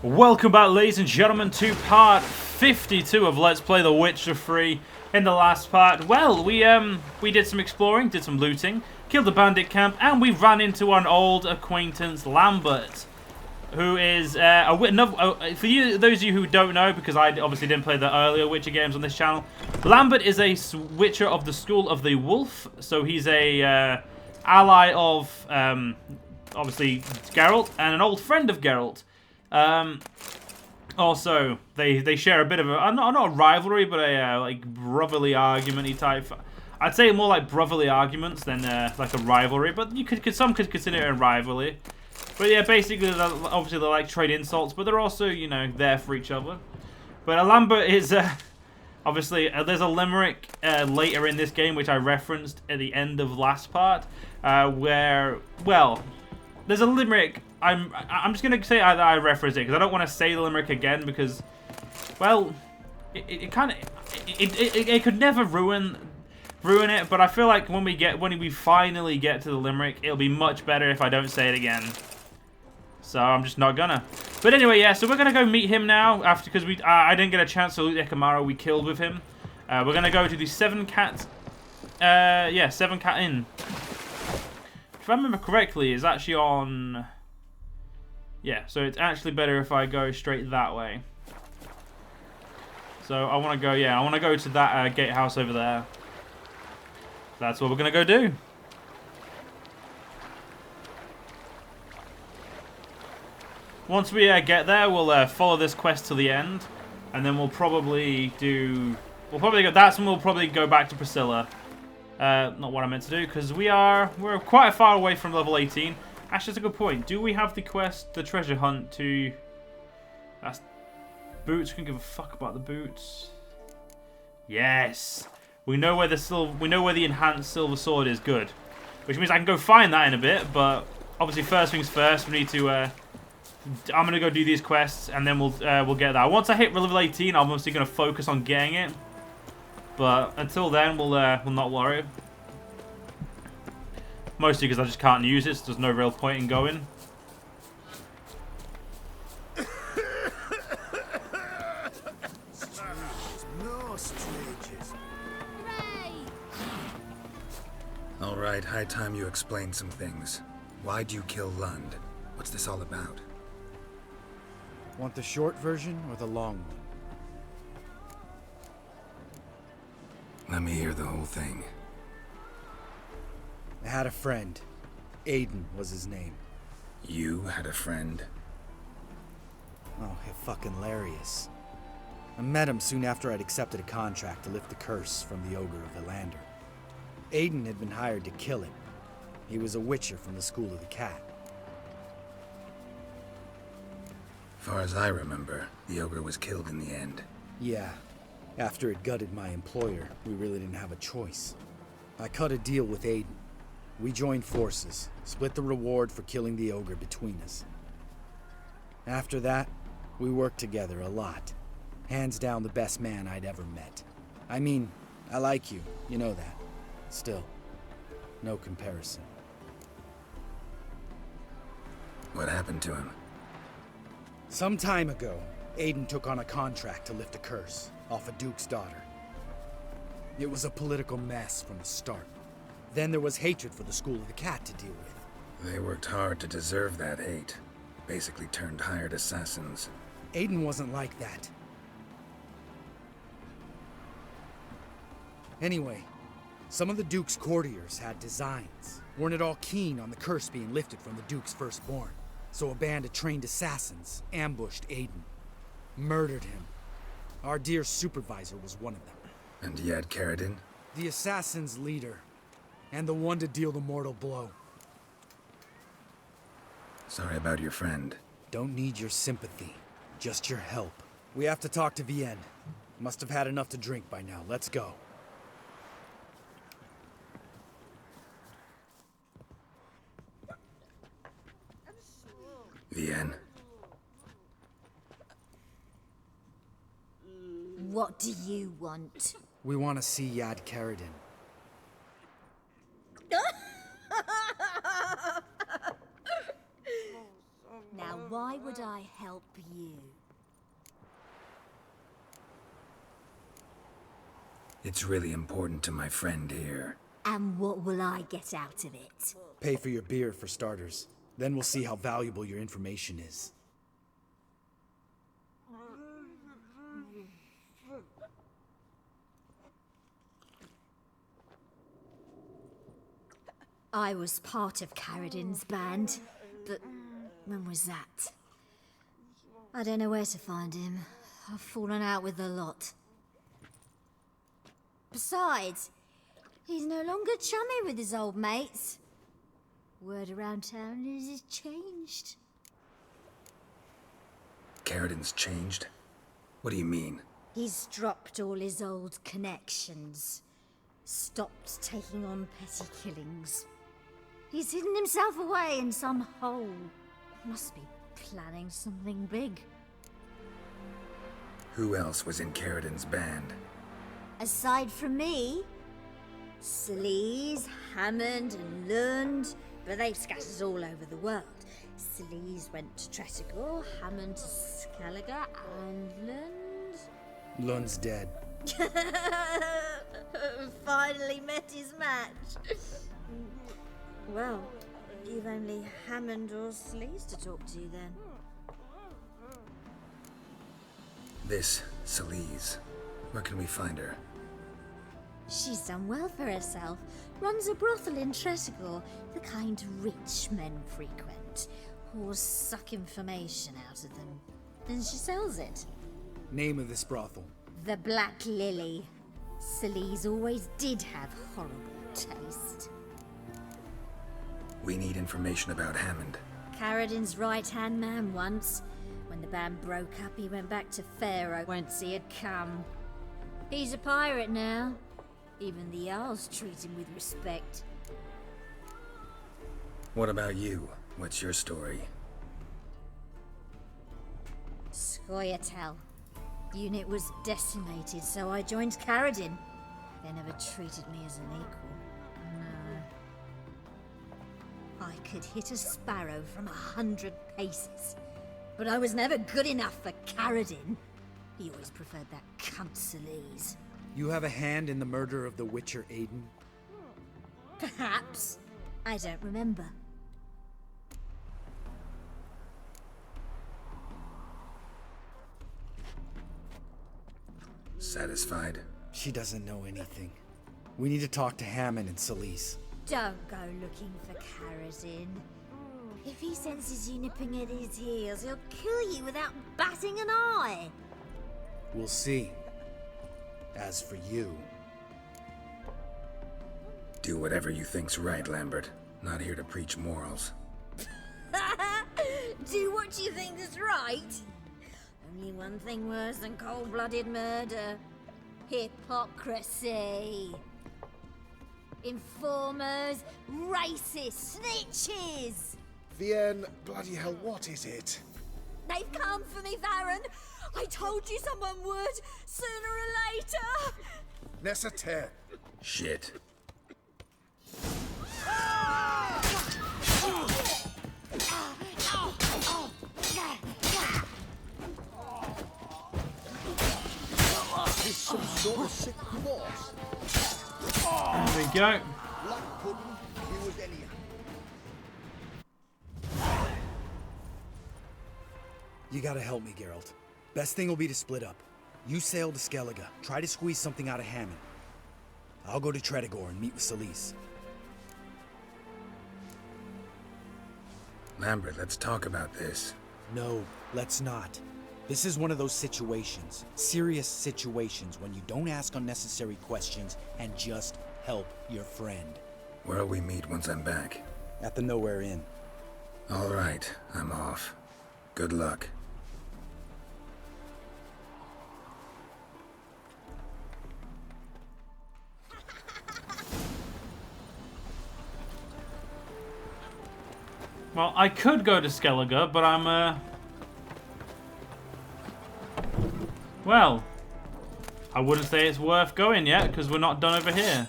Welcome back, ladies and gentlemen, to part 52 of Let's Play The Witcher 3. In the last part, well, we did some exploring, did some looting, killed the bandit camp, and we ran into an old acquaintance, Lambert, who is for you, those of you who don't know, because I obviously didn't play the earlier Witcher games on this channel. Lambert is a Witcher of the School of the Wolf, so he's a ally of obviously Geralt and an old friend of Geralt. Also, they share a bit of a not a rivalry, but a like brotherly argument-y type. I'd say more like brotherly arguments than like a rivalry, but some could consider it a rivalry. But yeah, basically, obviously they like trade insults, but they're also, you know, there for each other. But Lambert is obviously there's a limerick later in this game which I referenced at the end of last part, where there's a limerick. I'm just gonna say that I reference it because I don't want to say the limerick again because, well, it could never ruin it. But I feel like when we finally get to the limerick, it'll be much better if I don't say it again. So I'm just not gonna. But anyway, yeah. So we're gonna go meet him now because I didn't get a chance to loot the Ekamara we killed with him. We're gonna go to the Seven Cat Inn. If I remember correctly, it's actually on. Yeah, so it's actually better if I go straight that way. So I want to go, I want to go to that gatehouse over there. That's what we're going to go do. Once we get there, we'll follow this quest to the end. And then we'll probably go, that's when we'll probably go back to Priscilla. Not what I meant to do, because we're quite far away from level 18. Actually, that's a good point. Do we have the quest, the treasure hunt to... That's... Boots? We can give a fuck about the boots. Yes! We know where the enhanced silver sword is. Good. Which means I can go find that in a bit, but... Obviously, first things first, we need to... I'm gonna go do these quests, and then we'll get that. Once I hit level 18, I'm obviously gonna focus on getting it. But until then, we'll not worry. Mostly because I just can't use it, so there's no real point in going. Alright, high time you explain some things. Why'd you kill Lund? What's this all about? Want the short version or the long one? Let me hear the whole thing. I had a friend. Aiden was his name. You had a friend? Oh, fucking hilarious. I met him soon after I'd accepted a contract to lift the curse from the Ogre of Elander. Aiden had been hired to kill him. He was a Witcher from the School of the Cat. Far as I remember, the Ogre was killed in the end. Yeah. After it gutted my employer, we really didn't have a choice. I cut a deal with Aiden. We joined forces, split the reward for killing the Ogre between us. After that, we worked together a lot. Hands down the best man I'd ever met. I mean, I like you, you know that. Still, no comparison. What happened to him? Some time ago, Aiden took on a contract to lift a curse off a duke's daughter. It was a political mess from the start. Then there was hatred for the School of the Cat to deal with. They worked hard to deserve that hate. Basically turned hired assassins. Aiden wasn't like that. Anyway, some of the Duke's courtiers had designs. Weren't at all keen on the curse being lifted from the Duke's firstborn. So a band of trained assassins ambushed Aiden. Murdered him. Our dear supervisor was one of them. And Yennifer Ciri? The assassin's leader. And the one to deal the mortal blow. Sorry about your friend. Don't need your sympathy. Just your help. We have to talk to Vienne. Must have had enough to drink by now. Let's go. Vienne. What do you want? We want to see Yennifer Ciri. Now, why would I help you? It's really important to my friend here. And what will I get out of it? Pay for your beer, for starters. Then we'll see how valuable your information is. I was part of Caradin's band, but when was that? I don't know where to find him. I've fallen out with a lot. Besides, he's no longer chummy with his old mates. Word around town is he's changed. Caradin's changed? What do you mean? He's dropped all his old connections. Stopped taking on petty killings. He's hidden himself away in some hole. Must be planning something big. Who else was in Caradin's band? Aside from me, Sleaze, Hammond and Lund, but they've scattered all over the world. Sleaze went to Tretigor, Hammond to Skellige, and Lund... Lund's dead. Finally met his match. Well, you've only Hammond or Sleaze to talk to then. This Skellige. Where can we find her? She's done well for herself. Runs a brothel in Tretigor, the kind rich men frequent. Whores suck information out of them. And she sells it. Name of this brothel? The Black Lily. Sleaze always did have horrible taste. We need information about Hammond. Caradin's right-hand man once. When the band broke up, he went back to Pharaoh once he had come. He's a pirate now. Even the Jarls treat him with respect. What about you? What's your story? Scoia'tael. Unit was decimated, so I joined Caradin. They never treated me as an equal. No. I could hit a sparrow from 100 paces. But I was never good enough for Caradin. He always preferred that cunt Sleaze. You have a hand in the murder of the Witcher Aiden? Perhaps. I don't remember. Satisfied? She doesn't know anything. We need to talk to Hammond and Sleaze. Don't go looking for Caradin. If he senses you nipping at his heels, he'll kill you without batting an eye. We'll see. As for you... Do whatever you think's right, Lambert. Not here to preach morals. Do what you think is right. Only one thing worse than cold-blooded murder. Hypocrisy. Informers, racists, snitches. Vienne, bloody hell, what is it? They've come for me, Varen. I told you someone would, sooner or later. Necessaire. Shit. This some sort of sick boss. There we go. Black pudding, you as any. You gotta help me, Geralt. Best thing will be to split up. You sail to Skellige, try to squeeze something out of Hammond. I'll go to Tretigor and meet with Sleaze. Lambert, let's talk about this. No, let's not. This is one of those situations, serious situations, when you don't ask unnecessary questions and just help your friend. Where'll we meet once I'm back? At the Nowhere Inn. All right, I'm off. Good luck. Well, I could go to Skellige, but I'm, well, I wouldn't say it's worth going yet, because we're not done over here.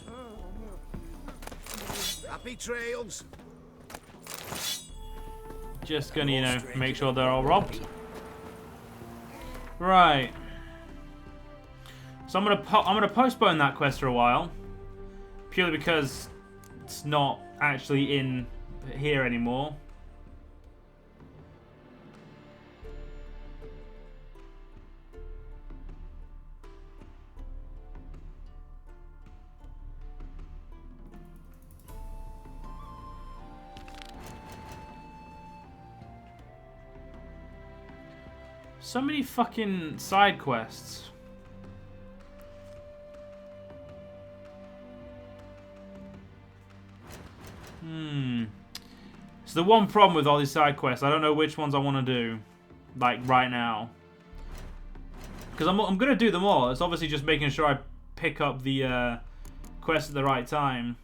Happy trails. Just gonna, you know, make sure they're all robbed. Right. So I'm gonna postpone that quest for a while, purely because it's not actually in here anymore. So many fucking side quests. So the one problem with all these side quests, I don't know which ones I want to do, like right now. Because I'm going to do them all. It's obviously just making sure I pick up the quest at the right time.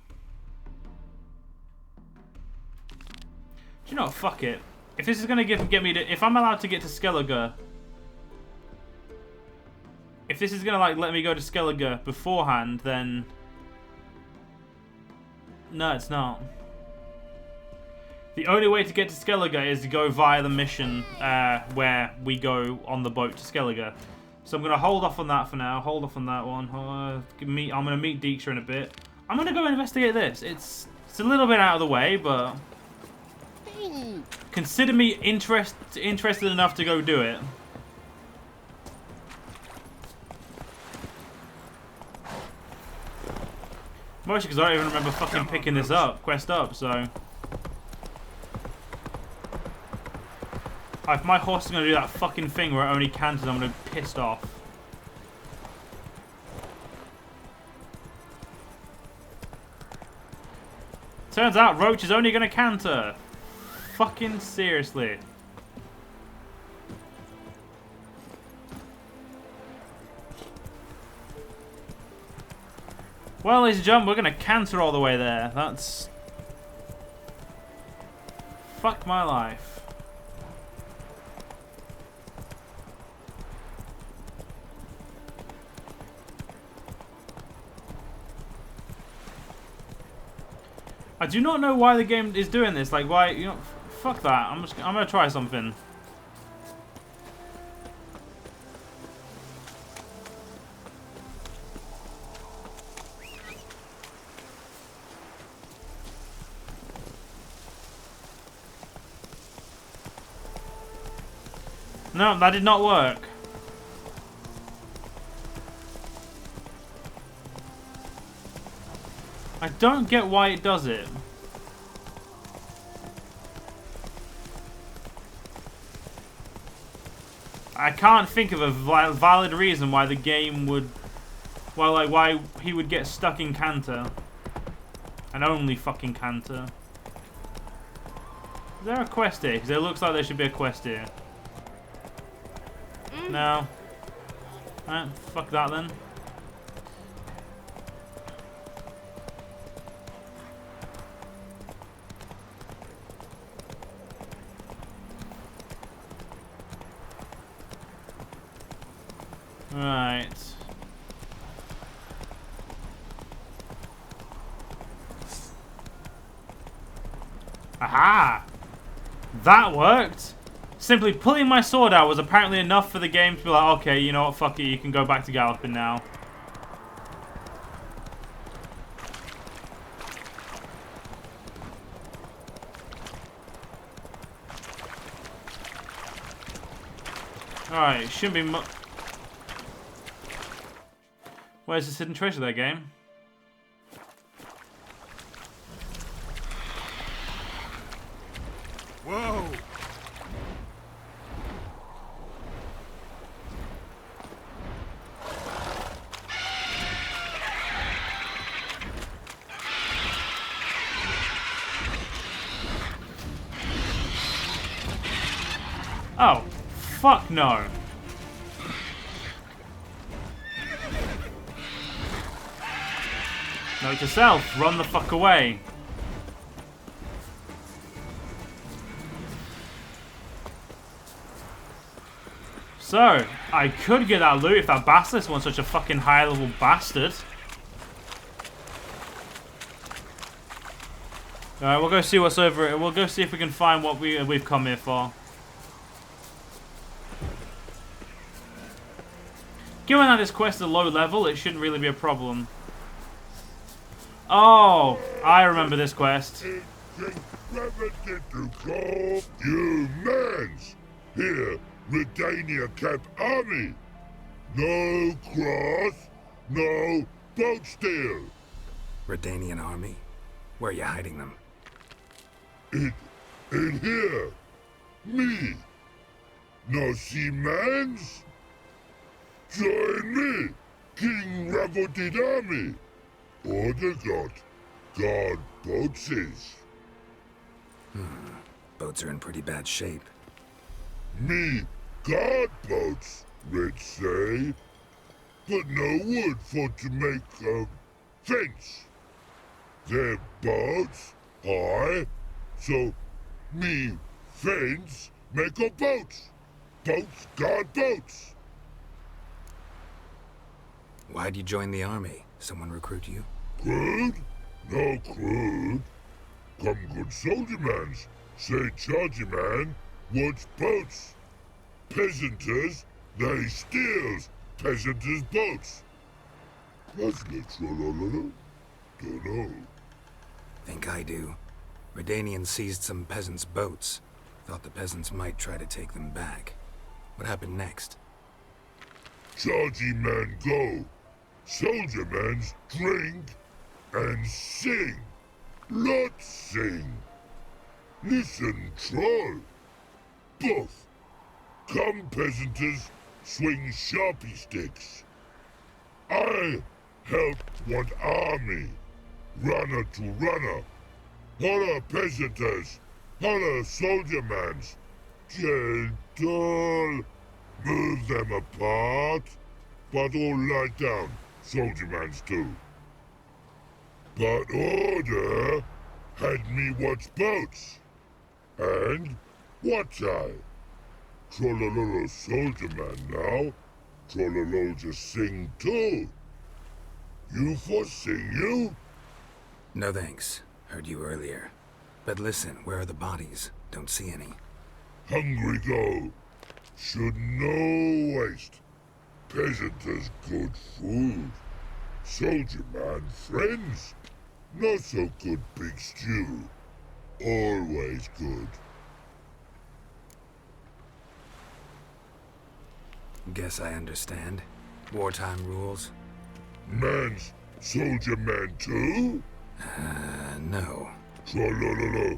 Do you know what? Fuck it. If this is going to get me to... If I'm allowed to get to Skellige... If this is going to like let me go to Skellige beforehand, then... No, it's not. The only way to get to Skellige is to go via the mission where we go on the boat to Skellige. So I'm going to hold off on that for now. Hold off on that one. I'm going to meet Dijkstra in a bit. I'm going to go investigate this. It's a little bit out of the way, but... Consider me interested enough to go do it. Mostly because I don't even remember fucking picking this up, quest up, so... If my horse is going to do that fucking thing where it only canters, I'm going to be pissed off. Turns out Roach is only going to canter. Fucking seriously. Well, ladies and gentlemen, we're going to canter all the way there. That's... Fuck my life. I do not know why the game is doing this. Like, why, you know, fuck that. I'm gonna try something. No, that did not work. I don't get why it does it. I can't think of a valid reason why the game would... Well, like, why he would get stuck in canter. And only fucking canter. Is there a quest here? Because it looks like there should be a quest here. No. Alright, fuck that then. Right. Aha! That worked! Simply pulling my sword out was apparently enough for the game to be like, okay, you know what, fuck it, you can go back to galloping now. Alright, shouldn't be much... Where's this hidden treasure there, game? Whoa! Oh, fuck no. Note to self, run the fuck away. So, I could get that loot if that basilisk wasn't such a fucking high level bastard. Alright, we'll go see what's over it. We'll go see if we can find what we've come here for. Given that this quest is a low level, it shouldn't really be a problem. Oh, I remember this quest. You mans! Here, Redania Camp Army! No cross, no boat steal! Redanian army? Where are you hiding them? In here! Me! No see mans? Join me, King Ravodid Army! Order got guard boatses. Boats are in pretty bad shape. Me guard boats, Red say. But no wood for to make a fence. Their boats high, so me fence make a boats. Boats guard boats. Why'd you join the army? Someone recruit you? Crude? No crude. Come good soldier mans. Say chargy man wants boats. Peasanters, they steals peasanters' boats. That's literal. Dunno. Think I do. Redanians seized some peasants' boats. Thought the peasants might try to take them back. What happened next? Chargy man go. Soldier mans drink and sing. Lot sing. Listen, troll. Both. Come peasanters swing sharpie sticks. I help one army. Runner to runner. Holla peasanters. Holla soldier mans. Gentle. Move them apart. But all lie down. Soldier mans do. But order had me watch boats. And watch I. Trollololo soldier man now. Trollolo just sing too. You for sing you? No thanks. Heard you earlier. But listen, where are the bodies? Don't see any. Hungry go. Should no waste. Peasanters good food. Soldier man friends. Not so good big stew. Always good. Guess I understand. Wartime rules? Man's soldier man too? No. Trollololo.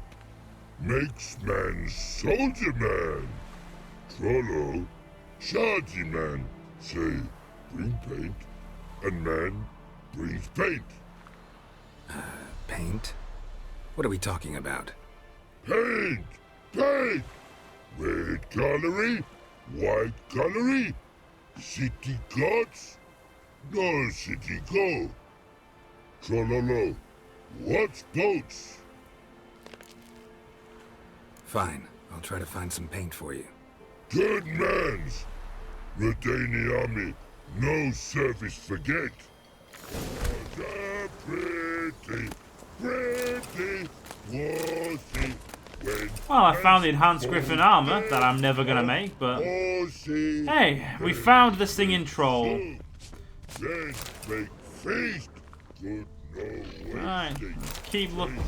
Makes man soldier man. Trollo. Chargy man. Say, bring paint. And man brings paint. Paint? What are we talking about? Paint! Paint! Red colory, white colory, city gods, no city go. Trollolo, what's boats? Fine. I'll try to find some paint for you. Good mans! Redani army, no service forget. Pretty, pretty, worthy. Well, I found the enhanced griffin armor that I'm never gonna make, but hey, we found the singing troll. Then make feast. Good no Alright, let's keep looking.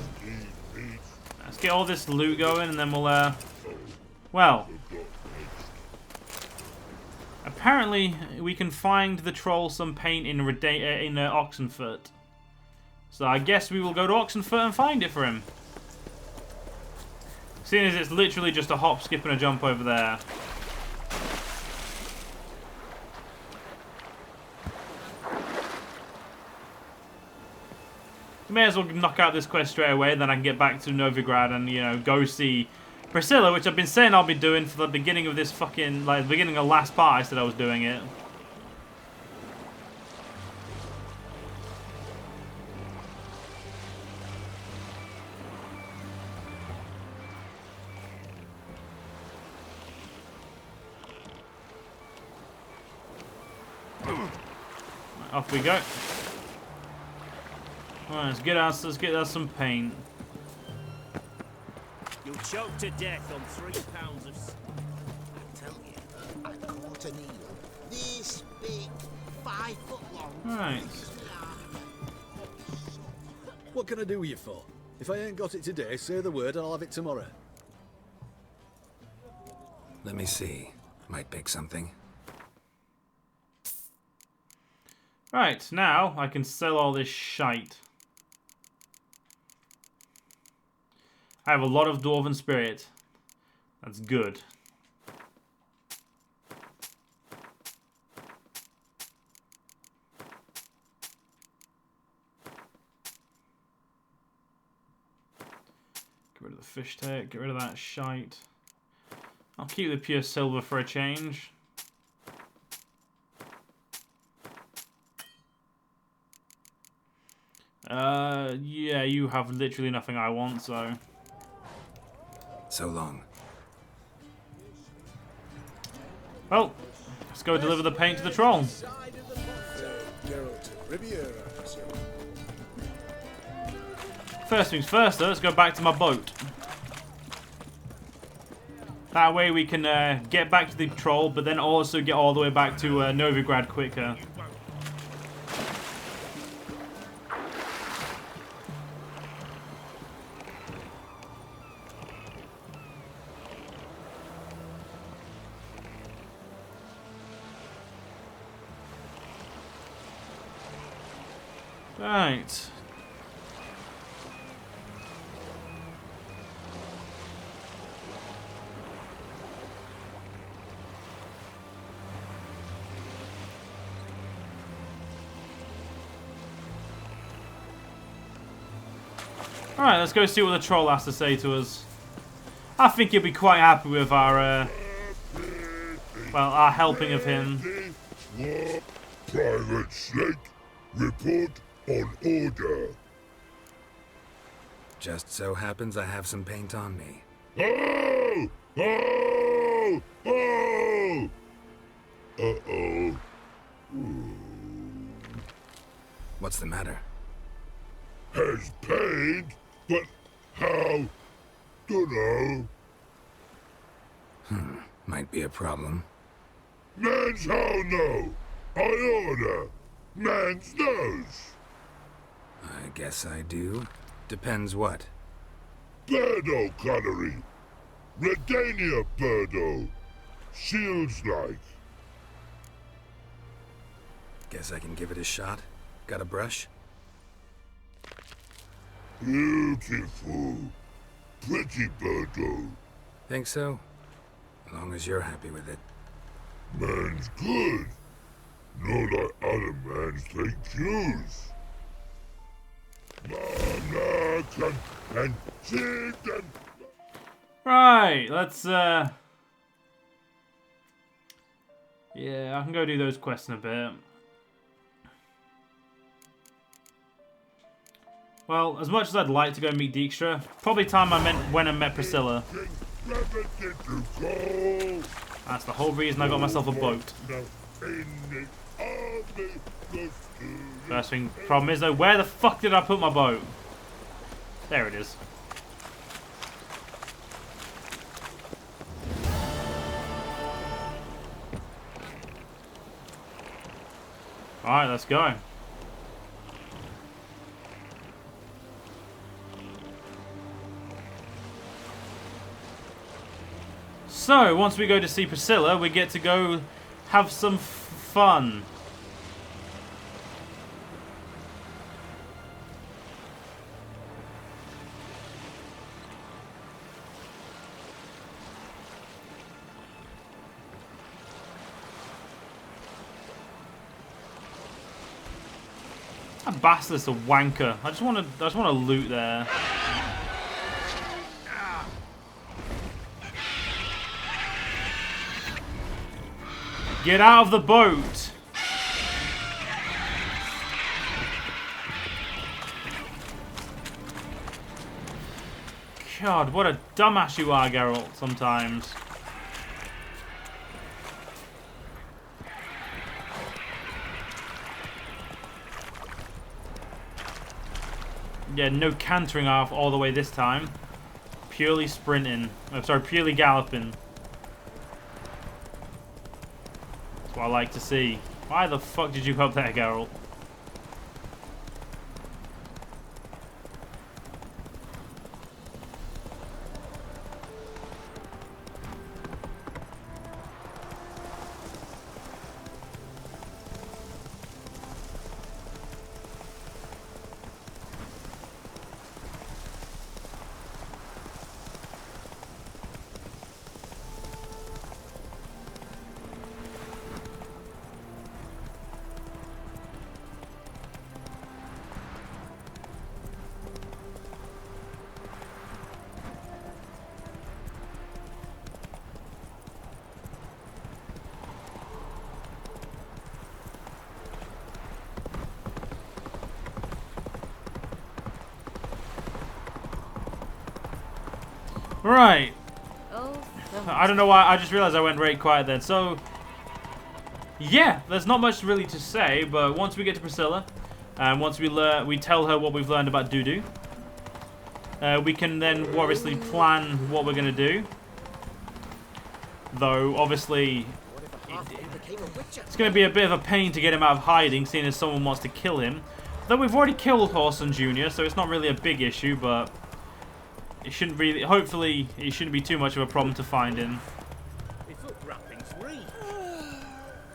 Let's get all this loot going and then we'll, well, apparently we can find the troll some paint in Oxenfurt. So I guess we will go to Oxenfurt and find it for him. Seeing as it's literally just a hop, skip, and a jump over there. May as well knock out this quest straight away, then I can get back to Novigrad and, you know, go see Priscilla, which I've been saying I'll be doing for the beginning of this fucking, like, the beginning of last part. I said I was doing it. Off we go. Alright, let's get us some paint. You'll choke to death on 3 pounds of... I tell you, I caught an eel this big Right. What can I do with you for? If I ain't got it today, say the word and I'll have it tomorrow. Let me see. Might pick something. Right, now I can sell all this shite. I have a lot of Dwarven Spirit. That's good. Get rid of the fish tech, get rid of that shite. I'll keep the pure silver for a change. Yeah, you have literally nothing I want, so... So long. Well, let's go deliver the paint to the troll. Geralt, Riviera, sir. First things first, though, let's go back to my boat. That way we can get back to the troll, but then also get all the way back to Novigrad quicker. Right. Alright, let's go see what the troll has to say to us. I think he'll be quite happy with our, well, our helping of him. Private Snake, report on order. Just so happens I have some paint on me. Oh! Oh! Oh! Uh-oh. What's the matter? Has paint, but how? Dunno. Might be a problem. Man's how no. I order. Man's knows. I guess I do. Depends what. Birdo coloring. Redania Birdo. Shields like. Guess I can give it a shot. Got a brush? Beautiful. Pretty Birdo. Think so? As long as you're happy with it. Man's good. Not like other mans take cues. Mana can and see them. Right, let's, yeah, I can go do those quests in a bit. Well, as much as I'd like to go meet Dijkstra, probably time when I met Priscilla. That's the whole reason I got myself a boat. First thing, problem is though, where the fuck did I put my boat? There it is. Alright, let's go. So, once we go to see Priscilla, we get to go have some fun. That bastard's a wanker. I just want to loot there. Get out of the boat! God, what a dumbass you are, Geralt, sometimes. Yeah, no cantering off all the way this time. Purely sprinting. Oh, sorry, purely galloping. That's what I like to see. Why the fuck did you go up there, Geralt? Right. Oh, I don't know why. I just realized I went very quiet then. So, yeah, there's not much really to say. But once we get to Priscilla, and once we tell her what we've learned about Dudu, we can then obviously plan what we're gonna do. Though obviously, it's gonna be a bit of a pain to get him out of hiding, seeing as someone wants to kill him. Though we've already killed Horson Jr., so it's not really a big issue. But it shouldn't really. Hopefully, it shouldn't be too much of a problem to find him.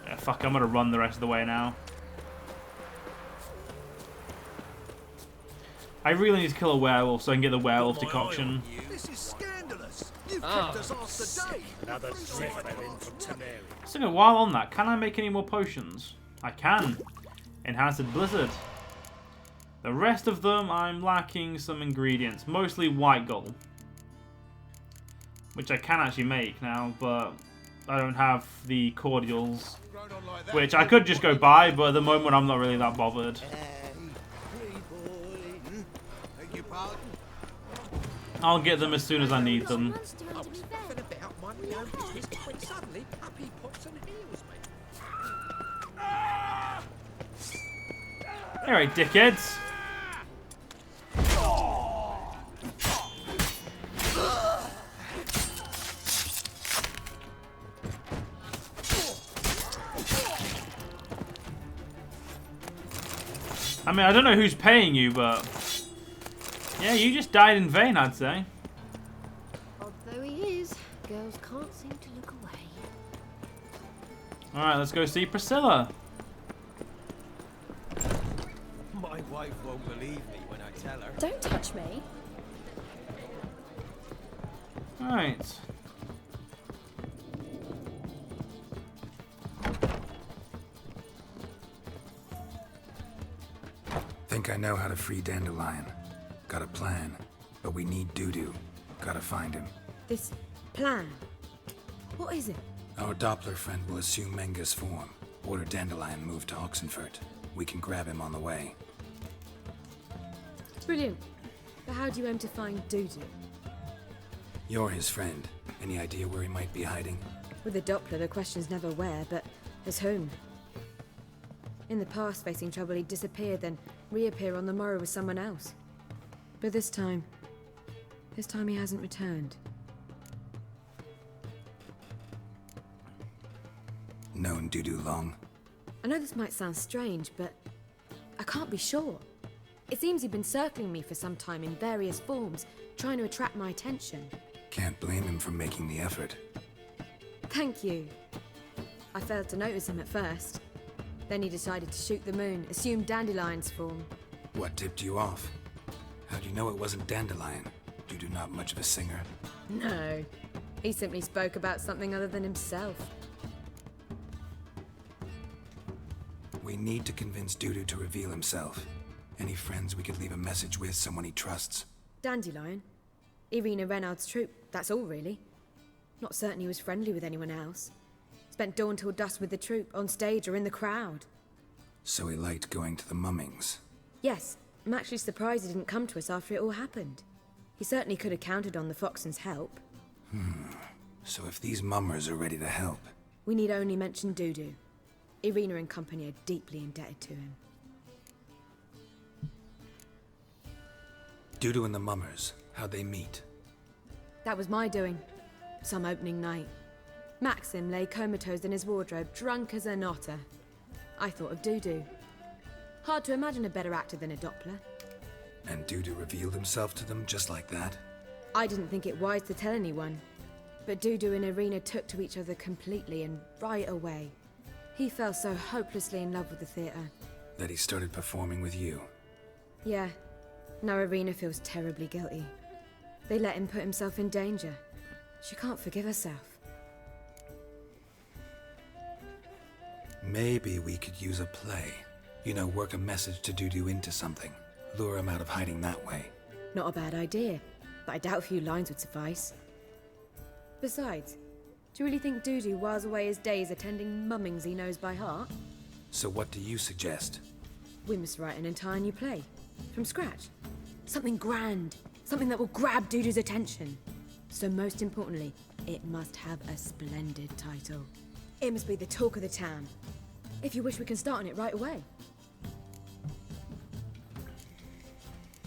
Yeah, fuck, I'm gonna run the rest of the way now. I really need to kill a werewolf so I can get the werewolf decoction. This is scandalous. You've kept us half the day. Another zephyr in from Temeria. So while on that, can I make any more potions? I can. Enhanced Blizzard. The rest of them, I'm lacking some ingredients. Mostly white gold. Which I can actually make now, but I don't have the cordials. Which I could just go buy, but at the moment I'm not really that bothered. I'll get them as soon as I need them. Alright, dickheads. I mean, I don't know who's paying you, but yeah, you just died in vain, I'd say. Although he is, girls can't seem to look away. Alright, let's go see Priscilla. My wife won't believe me when I tell her. Don't touch me. Alright. Think I know how to free Dandelion. Got a plan, but we need Dudu. Gotta find him. This plan. What is it? Our Doppler friend will assume Menga's form. Order Dandelion moved to Oxenfurt. We can grab him on the way. Brilliant. But how do you aim to find Dudu? You're his friend. Any idea where he might be hiding? With the Doppler, the question's never where, but as whom. In the past, facing trouble, he'd disappear, then reappear on the morrow with someone else. But this time he hasn't returned. Known Dudu long? I know this might sound strange, but I can't be sure. It seems he'd been circling me for some time in various forms, trying to attract my attention. Can't blame him for making the effort. Thank you. I failed to notice him at first. Then he decided to shoot the moon, assume Dandelion's form. What tipped you off? How'd you know it wasn't Dandelion? Dudu not much of a singer. No, he simply spoke about something other than himself. We need to convince Dudu to reveal himself. Any friends we could leave a message with, someone he trusts? Dandelion? Irina Renard's troupe, that's all really. Not certain he was friendly with anyone else. Spent dawn till dusk with the troupe, on stage or in the crowd. So he liked going to the mummings. Yes, I'm actually surprised he didn't come to us after it all happened. He certainly could have counted on the Foxen's help. So if these mummers are ready to help... We need only mention Dudu. Irina and company are deeply indebted to him. Dudu and the mummers, how'd they meet? That was my doing. Some opening night. Maxim lay comatose in his wardrobe, drunk as an otter. I thought of Dudu. Hard to imagine a better actor than a Doppler. And Dudu revealed himself to them just like that? I didn't think it wise to tell anyone. But Dudu and Irina took to each other completely and right away. He fell so hopelessly in love with the theatre. That he started performing with you? Yeah. Now Irina feels terribly guilty. They let him put himself in danger. She can't forgive herself. Maybe we could use a play. You know, work a message to Dudu into something. Lure him out of hiding that way. Not a bad idea, but I doubt a few lines would suffice. Besides, do you really think Dudu whiles away his days attending mummings he knows by heart? So what do you suggest? We must write an entire new play. From scratch. Something grand. Something that will grab Dudu's attention. So most importantly, it must have a splendid title. It must be the talk of the town. If you wish, we can start on it right away.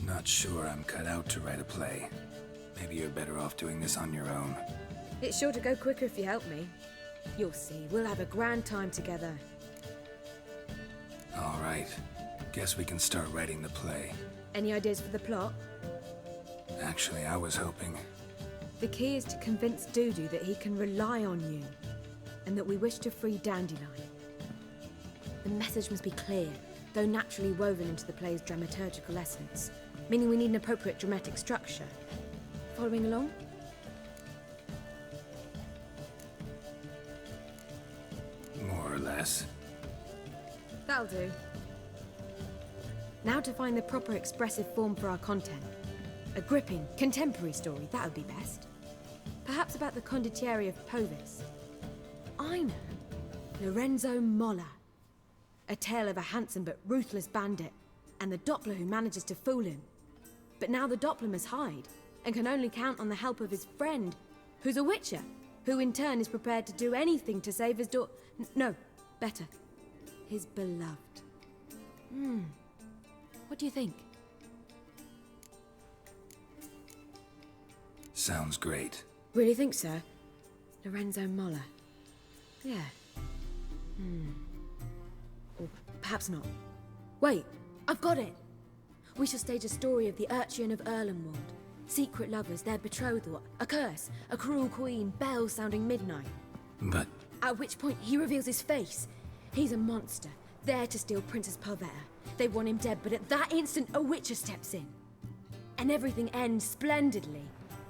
Not sure I'm cut out to write a play. Maybe you're better off doing this on your own. It's sure to go quicker if you help me. You'll see, we'll have a grand time together. All right. Guess we can start writing the play. Any ideas for the plot? Actually, I was hoping... The key is to convince Dudu that he can rely on you, and that we wish to free Dandelion. The message must be clear, though naturally woven into the play's dramaturgical essence, meaning we need an appropriate dramatic structure. Following along? More or less. That'll do. Now to find the proper expressive form for our content. A gripping, contemporary story, that would be best. Perhaps about the condottieri of Povis. I know. Lorenzo Molla. A tale of a handsome but ruthless bandit, and the Doppler who manages to fool him. But now the Doppler must hide, and can only count on the help of his friend, who's a witcher, who in turn is prepared to do anything to save his daughter. No, better. His beloved. What do you think? Sounds great. Really think so? Lorenzo Molla. Yeah. Or perhaps not. Wait, I've got it! We shall stage a story of the Urchin of Erlenwald. Secret lovers, their betrothal, a curse, a cruel queen, bells sounding midnight. But... At which point he reveals his face. He's a monster, there to steal Princess Pavetta. They want him dead, but at that instant a witcher steps in. And everything ends splendidly.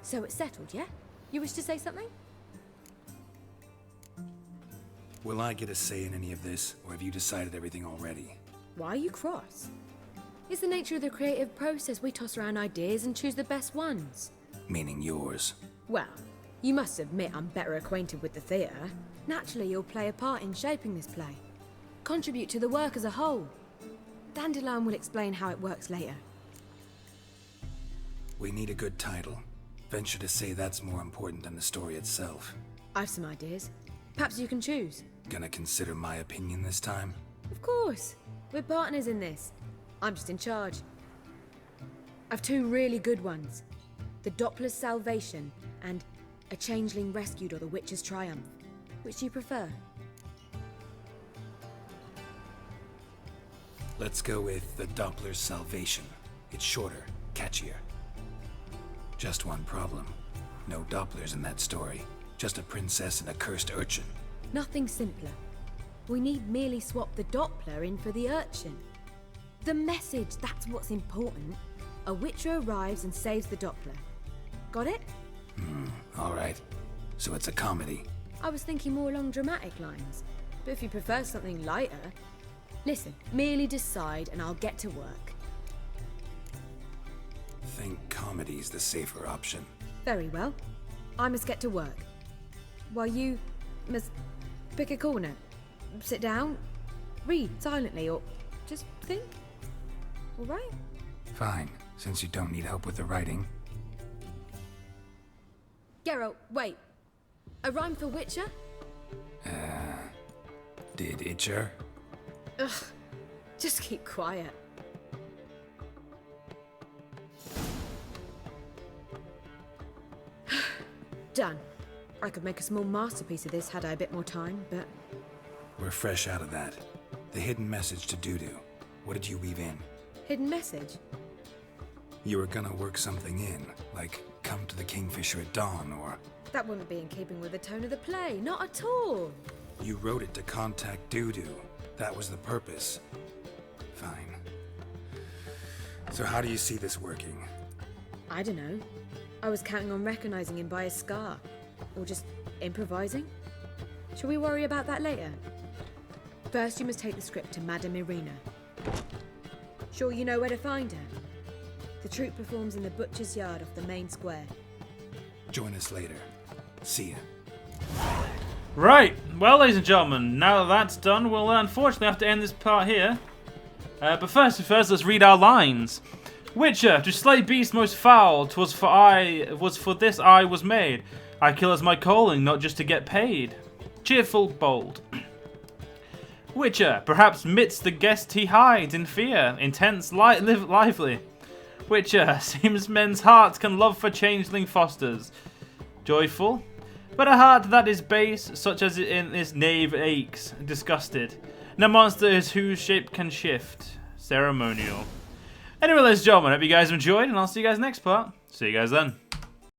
So it's settled, yeah? You wish to say something? Will I get a say in any of this, or have you decided everything already? Why are you cross? It's the nature of the creative process. We toss around ideas and choose the best ones. Meaning yours. Well, you must admit I'm better acquainted with the theatre. Naturally, you'll play a part in shaping this play. Contribute to the work as a whole. Dandelion will explain how it works later. We need a good title. Venture to say that's more important than the story itself. I've some ideas. Perhaps you can choose. Gonna consider my opinion this time? Of course. We're partners in this. I'm just in charge. I've two really good ones. The Doppler's Salvation and A Changeling Rescued or the Witcher's Triumph. Which do you prefer? Let's go with The Doppler's Salvation. It's shorter, catchier. Just one problem. No Dopplers in that story. Just a princess and a cursed urchin. Nothing simpler. We need merely swap the Doppler in for the urchin. The message, that's what's important. A witcher arrives and saves the Doppler. Got it? All right. So it's a comedy. I was thinking more along dramatic lines. But if you prefer something lighter... Listen, merely decide and I'll get to work. Think comedy's the safer option. Very well. I must get to work. While you must pick a corner. Sit down, read silently, or just think. All right? Fine, since you don't need help with the writing. Geralt, wait. A rhyme for Witcher? Did Itcher? Ugh, just keep quiet. Done. I could make a small masterpiece of this had I a bit more time, but... We're fresh out of that. The hidden message to Dudu. What did you weave in? Hidden message? You were gonna work something in, like come to the Kingfisher at dawn, or... That wouldn't be in keeping with the tone of the play, not at all. You wrote it to contact Dudu. That was the purpose. Fine. So how do you see this working? I don't know. I was counting on recognizing him by his scar. Or just improvising. Shall we worry about that later? First, you must take the script to Madame Irina. Sure you know where to find her? The troupe performs in the butcher's yard off the main square. Join us later. See ya. Right, well, ladies and gentlemen, now that that's done, we'll unfortunately have to end this part here. But first, let's read our lines. Witcher, to slay beasts most foul, 'twas for this I was made. I kill as my calling, not just to get paid. Cheerful, bold. Witcher, perhaps midst the guest he hides in fear, intense, lively. Witcher, seems men's hearts can love for changeling fosters. Joyful, but a heart that is base, such as in this knave aches, disgusted. No monster is whose shape can shift. Ceremonial. Anyway, ladies and gentlemen, I hope you guys enjoyed, and I'll see you guys next part. See you guys then.